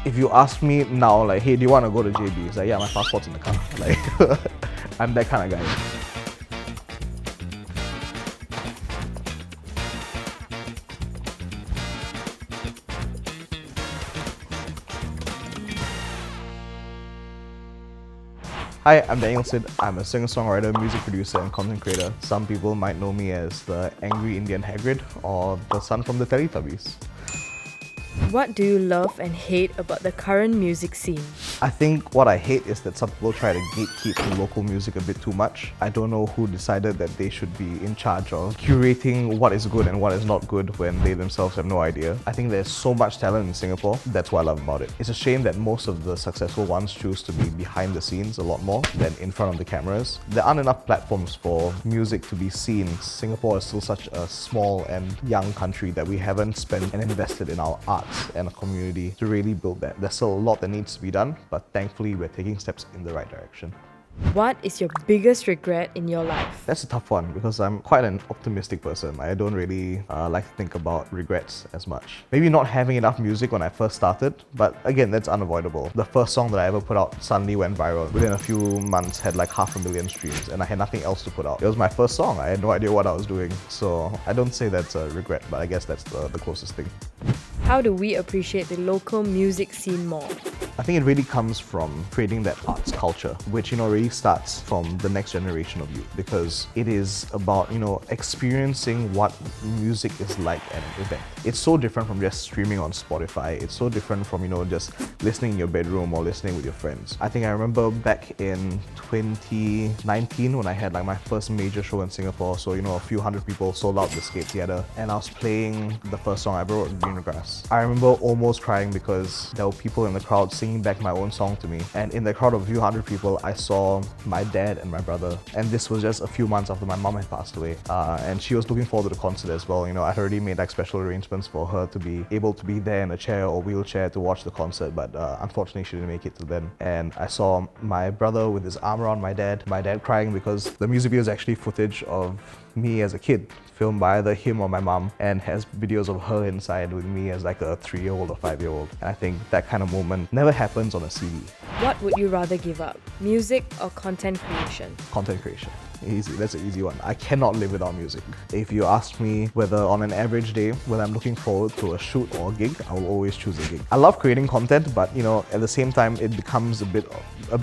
If you ask me now, like, hey, do you want to go to JB? It's like, yeah, my passport's in the car. Like, I'm that kind of guy. Hi, I'm Daniel Sid. I'm a singer-songwriter, music producer, and content creator. Some people might know me as the angry Indian Hagrid or the son from the Teletubbies. What do you love and hate about the current music scene? I think what I hate is that some people try to gatekeep the local music a bit too much. I don't know who decided that they should be in charge of curating what is good and what is not good when they themselves have no idea. I think there's so much talent in Singapore. That's what I love about it. It's a shame that most of the successful ones choose to be behind the scenes a lot more than in front of the cameras. There aren't enough platforms for music to be seen. Singapore is still such a small and young country that we haven't spent and invested in our arts and a community to really build that. There's still a lot that needs to be done, but thankfully we're taking steps in the right direction. What is your biggest regret in your life? That's a tough one because I'm quite an optimistic person. I don't really like to think about regrets as much. Maybe not having enough music when I first started, but again, that's unavoidable. The first song that I ever put out suddenly went viral. Within a few months, had like 500,000 streams, and I had nothing else to put out. It was my first song. I had no idea what I was doing. So I don't say that's a regret, but I guess that's the closest thing. How do we appreciate the local music scene more? I think it really comes from creating that arts culture, which, really starts from the next generation of youth, because it is about, experiencing what music is like at an event. It's so different from just streaming on Spotify. It's so different from, just listening in your bedroom or listening with your friends. I think I remember back in 2019 when I had like my first major show in Singapore. So, a few hundred people sold out the Skate Theatre, and I was playing the first song I ever wrote, Green Grass. I remember almost crying because there were people in the crowd singing back my own song to me. And in the crowd of a few hundred people, I saw my dad and my brother. And this was just a few months after my mom had passed away. And she was looking forward to the concert as well. I'd already made like special arrangements for her to be able to be there in a chair or wheelchair to watch the concert. But unfortunately, she didn't make it till then. And I saw my brother with his arm around my dad crying because the music video is actually footage of me as a kid, filmed by either him or my mom, and has videos of her inside with me as like a 3-year-old or 5-year-old. And I think that kind of moment never happens on a CD. What would you rather give up? Music or content creation? Content creation. Easy, that's an easy one. I cannot live without music. If you ask me whether on an average day, when I'm looking forward to a shoot or a gig, I will always choose a gig. I love creating content, but at the same time, it becomes a bit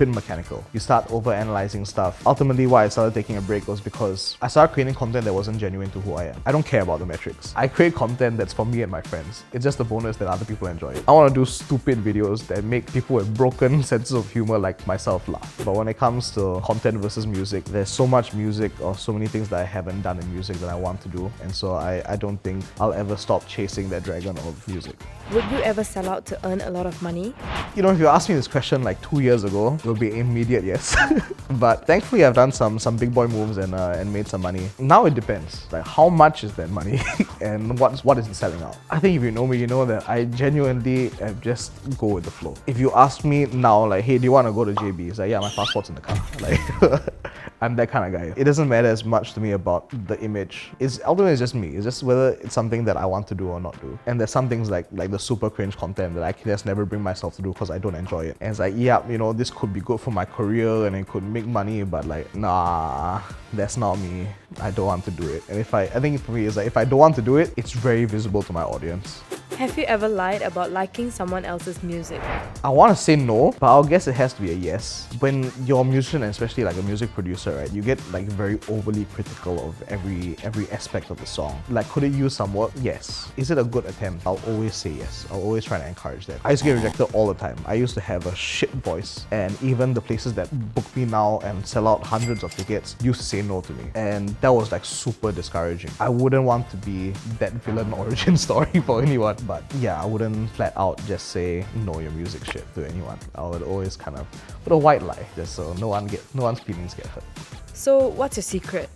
mechanical. You start over-analyzing stuff. Ultimately, why I started taking a break was because I started creating content that wasn't genuine to who I am. I don't care about the metrics. I create content that's for me and my friends. It's just a bonus that other people enjoy it. I want to do stupid videos that make people with broken senses of humor like myself laugh. But when it comes to content versus music, there's so much music or so many things that I haven't done in music that I want to do. And so I don't think I'll ever stop chasing that dragon of music. Would you ever sell out to earn a lot of money? If you asked me this question like 2 years ago, it would be immediate yes. But thankfully I've done some big boy moves and made some money. Now it depends. Like, how much is that money and what is it selling out? I think if you know me, you know that I genuinely just go with the flow. If you ask me now, like, hey, do you want to go to JB? It's like, yeah, my passport's in the car. Like, I'm that kind of guy. It doesn't matter as much to me about the image. Ultimately, it's just me. It's just whether it's something that I want to do or not do. And there's some things like the super cringe content that I can just never bring myself to do because I don't enjoy it. And it's like, yeah, this could be good for my career and it could make money, but like, nah, that's not me. I don't want to do it. And I think for me, it's like, if I don't want to do it, it's very visible to my audience. Have you ever lied about liking someone else's music? I want to say no, but I'll guess it has to be a yes. When you're a musician, and especially like a music producer, right, you get like very overly critical of every aspect of the song. Like, could it use some work? Yes. Is it a good attempt? I'll always say yes. I'll always try to encourage that. I used to get rejected all the time. I used to have a shit voice, and even the places that book me now and sell out hundreds of tickets used to say no to me. And that was like super discouraging. I wouldn't want to be that villain origin story for anyone. But yeah, I wouldn't flat out just say no, your music shit to anyone. I would always kind of put a white lie just so no one's feelings get hurt. So, what's your secret?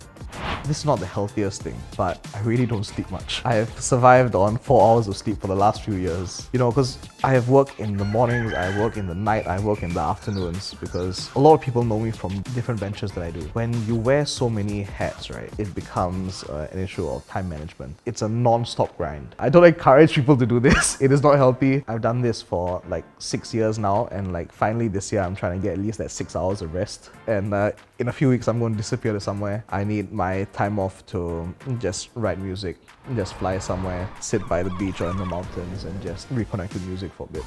This is not the healthiest thing, but I really don't sleep much. I have survived on 4 hours of sleep for the last few years. You know, because I have work in the mornings, I work in the night, I work in the afternoons, because a lot of people know me from different ventures that I do. When you wear so many hats, right, it becomes an issue of time management. It's a non-stop grind. I don't encourage people to do this. It is not healthy. I've done this for like 6 years now, and like finally this year I'm trying to get at least that 6 hours of rest. And in a few weeks I'm going to disappear to somewhere. I need my time off to just write music, just fly somewhere, sit by the beach or in the mountains and just reconnect with music for a bit.